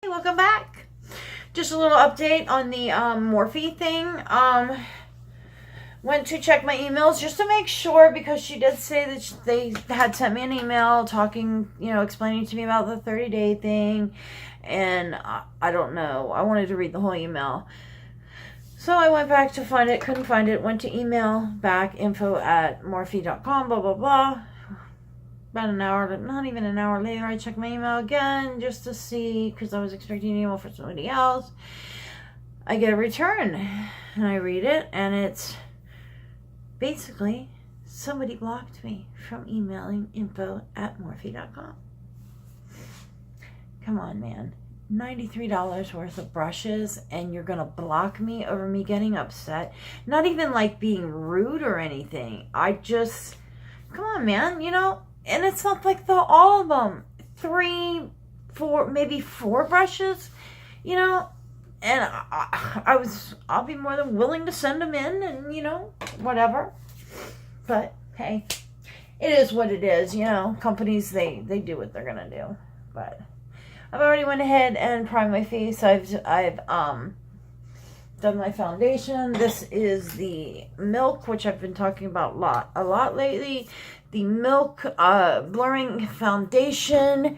Hey, welcome back. Just a little update on the Morphe thing. Went to check my emails just to make sure because she did say that they had sent me an email talking, explaining to me about the 30-day thing. And I don't know. I wanted to read the whole email. So I went back to find it, couldn't find it, went to email back info@morphe.com, blah, blah, blah. About an hour, not even an hour later, I checked my email again just to see, because I was expecting an email for somebody else. I get a return, and I read it, and it's basically somebody blocked me from emailing info@morphe.com. Come on, man. $93 worth of brushes, and you're going to block me over me getting upset. Not even like being rude or anything. Come on, man, and it's not like all of them. 3, 4, maybe 4 brushes, and I'll be more than willing to send them in and, whatever. But, hey, it is what it is, Companies, they do what they're going to do. But I've already went ahead and primed my face. I've done my foundation. This is the Milk, which I've been talking about a lot lately. The Milk blurring foundation,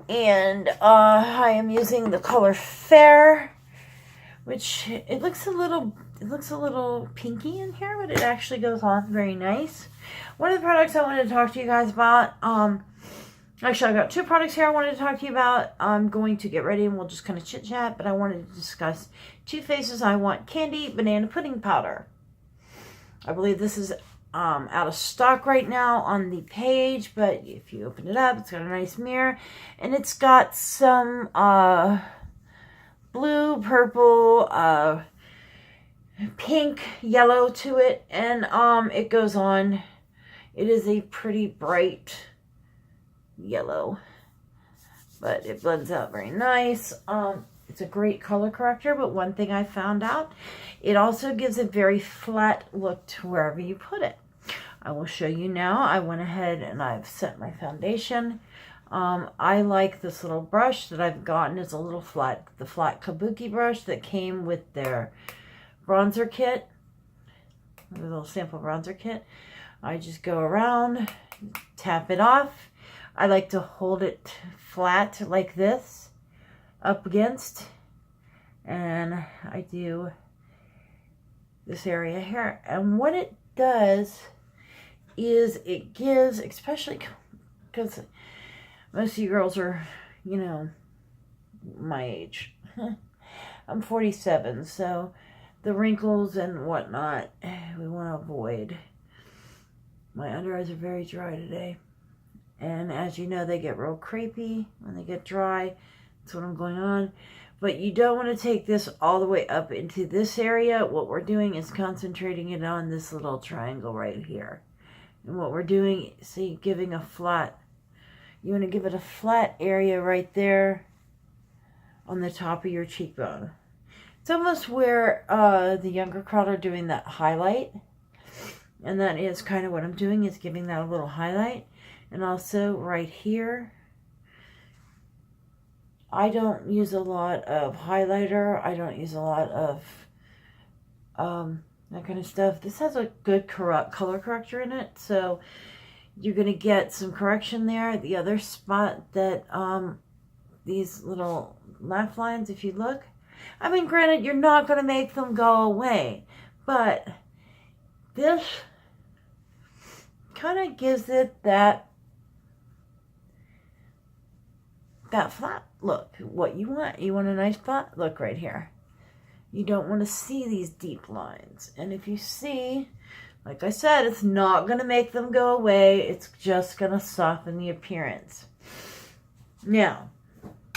and I am using the color Fair, which it looks a little pinky in here, but it actually goes on very nice. One of the products I wanted to talk to you guys about, actually I've got 2 products here I wanted to talk to you about. I'm going to get ready and we'll just kind of chit chat, but I wanted to discuss Too Faced's I Want Candy Banana Pudding Powder. I believe this is out of stock right now on the page, but if you open it up, it's got a nice mirror, and it's got some blue, purple, pink, yellow to it, and it goes on. It is a pretty bright yellow, but it blends out very nice. It's a great color corrector, but one thing I found out, it also gives a very flat look to wherever you put it. I will show you now. I went ahead and I've set my foundation. I like this little brush that I've gotten. It's a little flat, the flat kabuki brush that came with their bronzer kit, the little sample bronzer kit. I just go around, tap it off. I like to hold it flat like this, up against, and I do this area here. And what it does is it gives, especially because most of you girls are, my age. I'm 47, so the wrinkles and whatnot, we want to avoid. My under eyes are very dry today. And as you know, they get real crepey when they get dry. That's what I'm going on. But you don't want to take this all the way up into this area. What we're doing is concentrating it on this little triangle right here. And what we're doing, see, giving a flat, you want to give it a flat area right there on the top of your cheekbone. It's almost where the younger crowd are doing that highlight. And that is kind of what I'm doing, is giving that a little highlight. And also right here, I don't use a lot of highlighter. I don't use a lot of that kind of stuff. This has a good color corrector in it, so you're going to get some correction there. The other spot that these little laugh lines, if you look, I mean, granted, you're not going to make them go away, but this kind of gives it that flat look. What you want a nice flat look right here. You don't want to see these deep lines. And if you see, like I said, it's not going to make them go away. It's just going to soften the appearance. Now,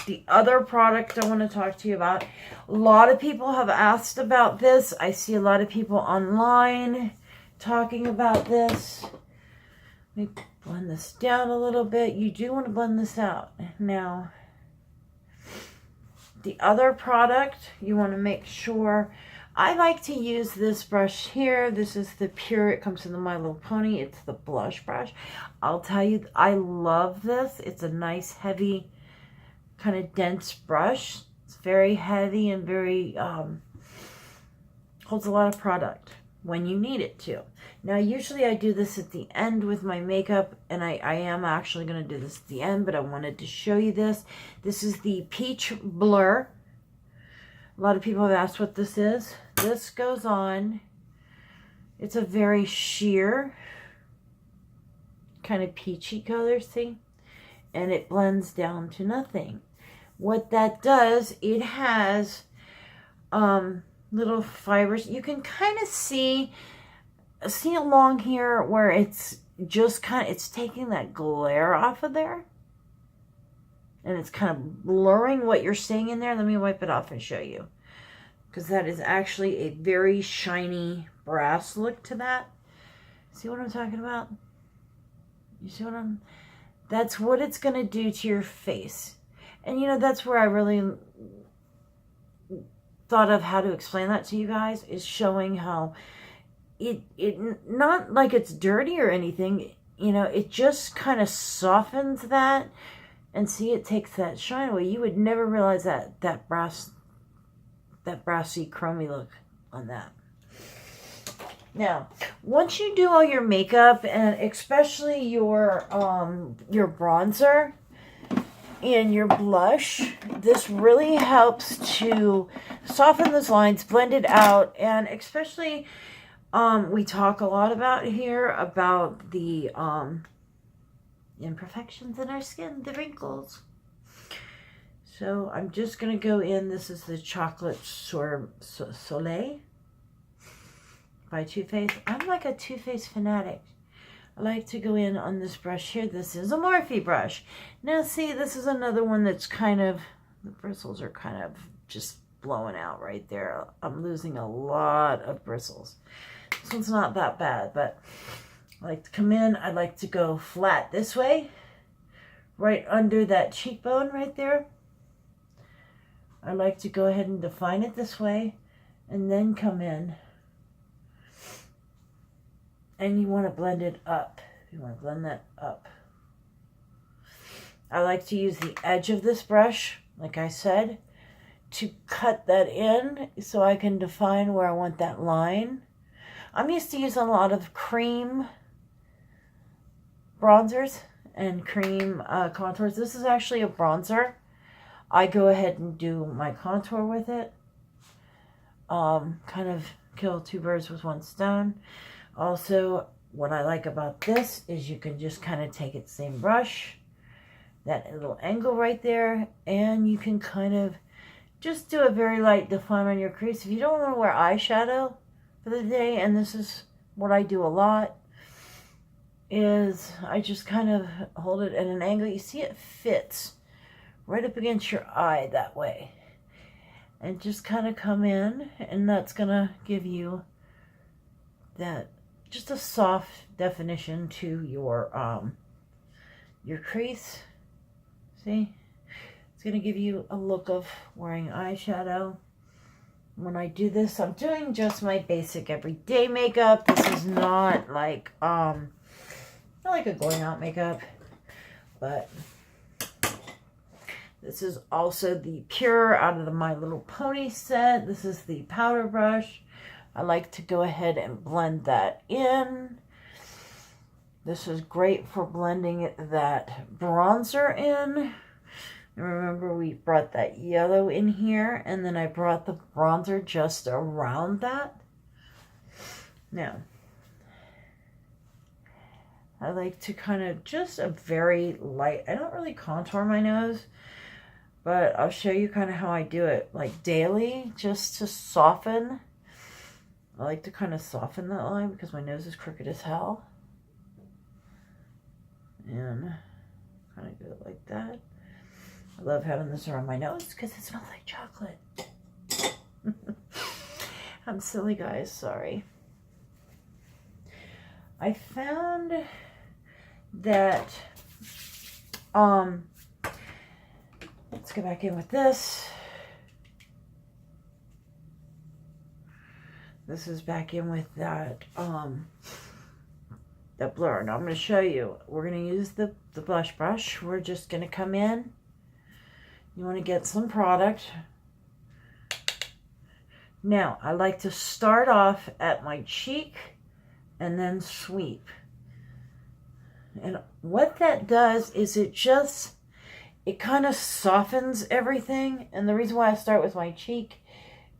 the other product I want to talk to you about, a lot of people have asked about this. I see a lot of people online talking about this. Let me blend this down a little bit. You do want to blend this out. Now, the other product, you want to make sure, I like to use this brush here. This is the Pure, it comes in the My Little Pony. It's the blush brush. I'll tell you, I love this. It's a nice, heavy kind of dense brush. It's very heavy and very, holds a lot of product when you need it to. Now, usually I do this at the end with my makeup, and I am actually going to do this at the end, but I wanted to show you this. This is the Peach Blur. A lot of people have asked what this is. This goes on. It's a very sheer, kind of peachy color, see? And it blends down to nothing. What that does, it has little fibers. You can kind of see along here where it's just kind of, it's taking that glare off of there. And it's kind of blurring what you're seeing in there. Let me wipe it off and show you. Because that is actually a very shiny brass look to that. See what I'm talking about? You see what I'm... That's what it's going to do to your face. And you know, that's where I really thought of how to explain that to you guys, is showing how it not like it's dirty or anything, you know, it just kind of softens that, and see, it takes that shine away. You would never realize that brassy, chromy look on that. Now, once you do all your makeup, and especially your bronzer and your blush, this really helps to soften those lines, blend it out, and especially we talk a lot about here about the imperfections in our skin, the wrinkles. So I'm just going to go in. This is the Chocolate Soleil by Too Faced. I'm like a Too Faced fanatic. I like to go in on this brush here. This is a Morphe brush. Now see, this is another one that's kind of, the bristles are kind of just blowing out right there. I'm losing a lot of bristles. This one's not that bad, but I like to come in. I like to go flat this way, right under that cheekbone right there. I like to go ahead and define it this way, and then come in. And you want to blend it up. You want to blend that up. I like to use the edge of this brush, like I said, to cut that in so I can define where I want that line. I'm used to using a lot of cream bronzers and cream contours. This is actually a bronzer. I go ahead and do my contour with it. Kind of kill two birds with one stone. Also, what I like about this is you can just kind of take it, same brush, that little angle right there, and you can kind of just do a very light define on your crease. If you don't want to wear eyeshadow for the day, and this is what I do a lot, is I just kind of hold it at an angle. You see it fits right up against your eye that way. And just kind of come in, and that's going to give you that, just a soft definition to your crease. See? It's going to give you a look of wearing eyeshadow. When I do this, I'm doing just my basic everyday makeup. This is not like not like a going out makeup, but this is also the Pure out of the My Little Pony set. This is the powder brush. I like to go ahead and blend that in. This is great for blending that bronzer in. And remember, we brought that yellow in here, and then I brought the bronzer just around that. Now, I like to kind of just a very light, I don't really contour my nose, but I'll show you kind of how I do it, like daily, just to soften. I like to kind of soften that line because my nose is crooked as hell. And kind of do it like that. I love having this around my nose because it smells like chocolate. I'm silly, guys. Sorry. I found that, let's go back in with this. This is back in with that, that blur. Now I'm going to show you. We're going to use the blush brush. We're just going to come in You want to get some product. Now, I like to start off at my cheek and then sweep. And what that does is it kind of softens everything. And the reason why I start with my cheek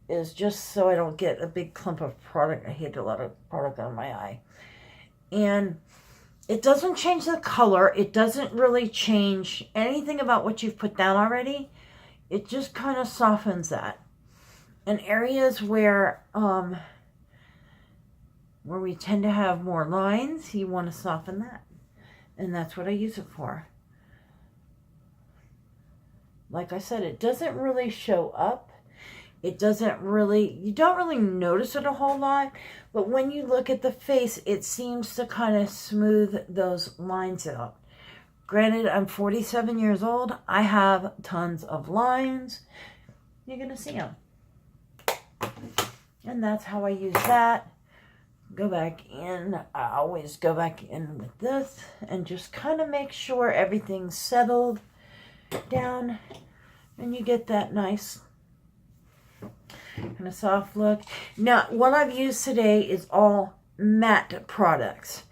is just so I don't get a big clump of product. I hate a lot of product on my eye. And it doesn't change the color. It doesn't really change anything about what you've put down already. It just kind of softens that. In areas where we tend to have more lines, you want to soften that. And that's what I use it for. Like I said, it doesn't really show up. You don't really notice it a whole lot. But when you look at the face, it seems to kind of smooth those lines out. Granted, I'm 47 years old. I have tons of lines. You're going to see them. And that's how I use that. Go back in. I always go back in with this and just kind of make sure everything's settled down. And you get that nice kind of soft look. Now, what I've used today is all matte products.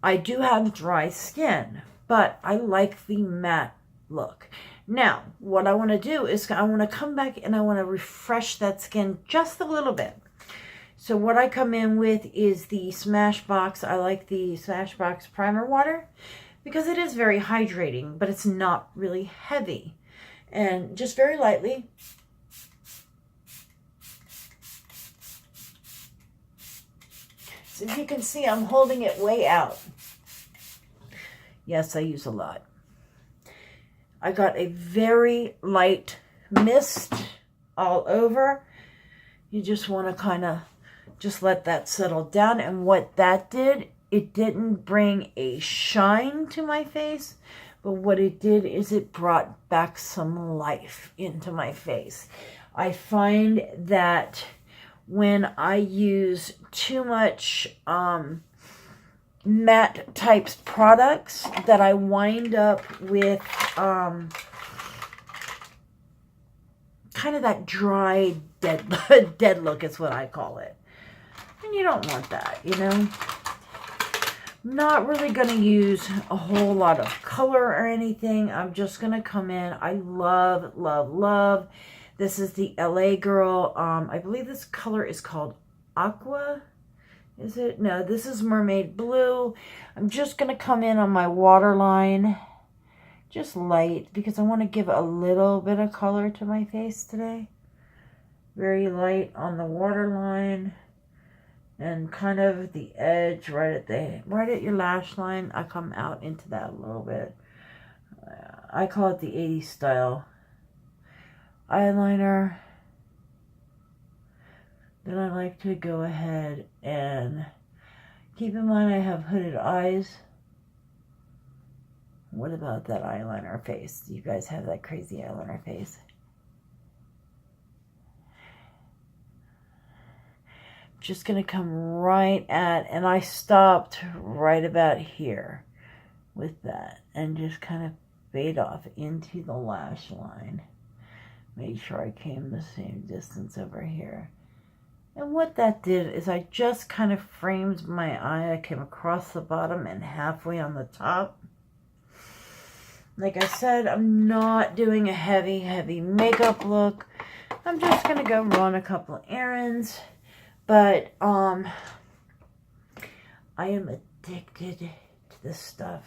I do have dry skin, but I like the matte look. Now, what I want to do is I want to come back and I want to refresh that skin just a little bit. So what I come in with is the Smashbox. I like the Smashbox Primer Water because it is very hydrating, but it's not really heavy. And just very lightly. So as you can see, I'm holding it way out. Yes, I use a lot. I got a very light mist all over. You just want to kind of just let that settle down. And what that did, it didn't bring a shine to my face, but what it did is it brought back some life into my face. I find that when I use too much matte types products that I wind up with kind of that dry dead look is what I call it. And you don't want that, you know. Not really going to use a whole lot of color or anything. I'm just going to come in. I love, love, love. This is the LA Girl. I believe this color is called Aqua. Is it? No, this is Mermaid Blue. I'm just going to come in on my waterline. Just light, because I want to give a little bit of color to my face today. Very light on the waterline. And kind of the edge right at your lash line. I come out into that a little bit. I call it the 80s style eyeliner. Then I like to go ahead and keep in mind I have hooded eyes. What about that eyeliner face? Do you guys have that crazy eyeliner face? Just going to come right at, and I stopped right about here with that and just kind of fade off into the lash line. Make sure I came the same distance over here. And what that did is I just kind of framed my eye. I came across the bottom and halfway on the top. Like I said, I'm not doing a heavy makeup look. I'm just going to go run a couple of errands. But I am addicted to this stuff.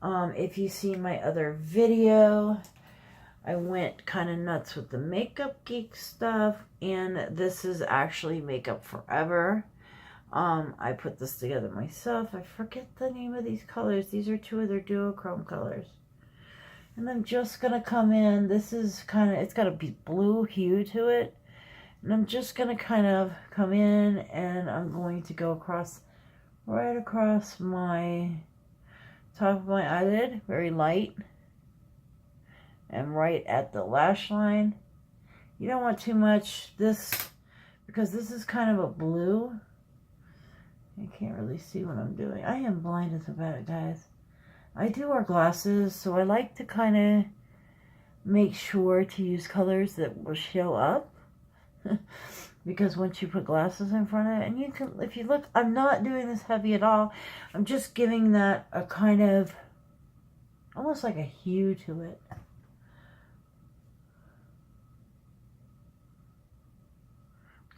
If you see my other video, I went kind of nuts with the Makeup Geek stuff. And this is actually Makeup Forever. I put this together myself. I forget the name of these colors. These are two of their duochrome colors. And I'm just going to come in. This is kind of, it's got a blue hue to it. And I'm just going to kind of come in and I'm going to go right across my top of my eyelid, very light. And right at the lash line. You don't want too much because this is kind of a blue. I can't really see what I'm doing. I am blind as a bat, guys. I do wear glasses, so I like to kind of make sure to use colors that will show up. Because once you put glasses in front of it, and you can, if you look, I'm not doing this heavy at all. I'm just giving that a kind of, almost like a hue to it.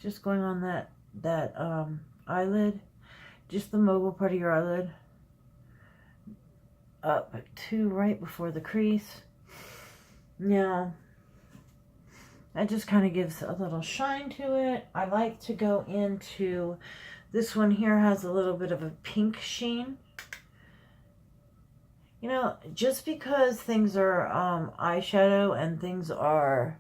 Just going on that eyelid, just the mobile part of your eyelid, up to right before the crease. Now, that just kind of gives a little shine to it. I like to go into, this one here has a little bit of a pink sheen. You know, just because things are eyeshadow and things are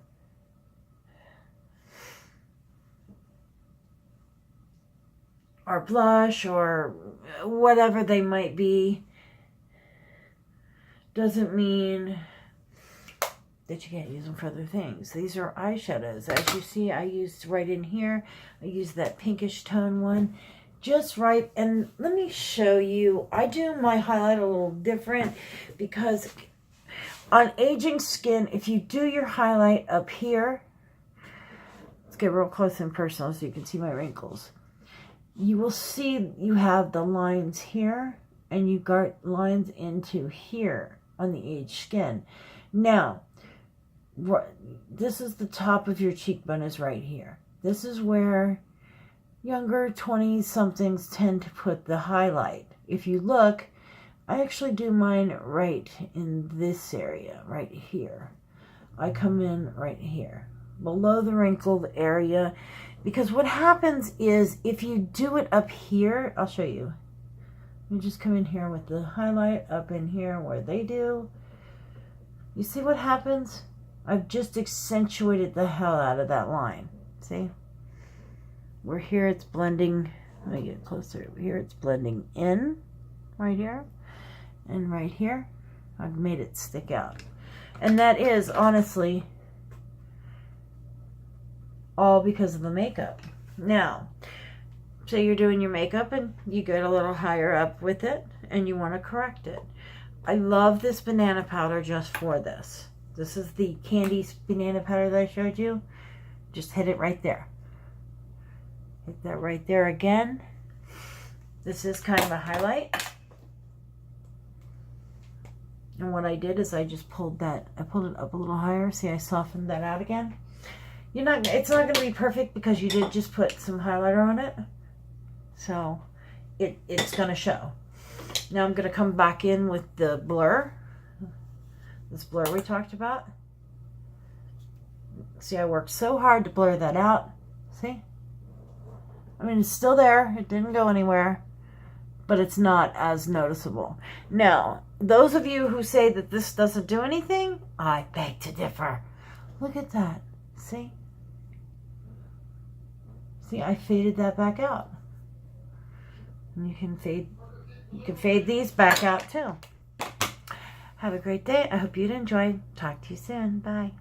blush or whatever they might be, doesn't mean that you can't use them for other things. These are eyeshadows. As you see, I used right in here, I used that pinkish tone one, just right. And let me show you, I do my highlight a little different because on aging skin, if you do your highlight up here, let's get real close and personal so you can see my wrinkles. You will see you have the lines here and you got lines into here on the aged skin. Now, this is the top of your cheekbone is right here. This is where younger 20-somethings tend to put the highlight. If you look, I actually do mine right in this area, right here. I come in right here, below the wrinkled area, because what happens is if you do it up here, I'll show you. You just come in here with the highlight up in here where they do. You see what happens? I've just accentuated the hell out of that line. See? Where here it's blending, let me get closer. Here it's blending in, right here, and right here. I've made it stick out. And that is, honestly, all because of the makeup. Now, say you're doing your makeup and you get a little higher up with it and you want to correct it. I love this banana powder just for this. This is the candy banana powder that I showed you. Just hit it right there. Hit that right there again. This is kind of a highlight. And what I did is I just pulled that, I pulled it up a little higher. See, I softened that out again. It's not going to be perfect because you did just put some highlighter on it. So it's going to show. Now I'm going to come back in with the blur. This blur we talked about. See, I worked so hard to blur that out. See? I mean, it's still there. It didn't go anywhere. But it's not as noticeable. Now, those of you who say that this doesn't do anything, I beg to differ. Look at that. See? See, I faded that back out. And you can fade these back out too. Have a great day. I hope you'd enjoy. Talk to you soon. Bye.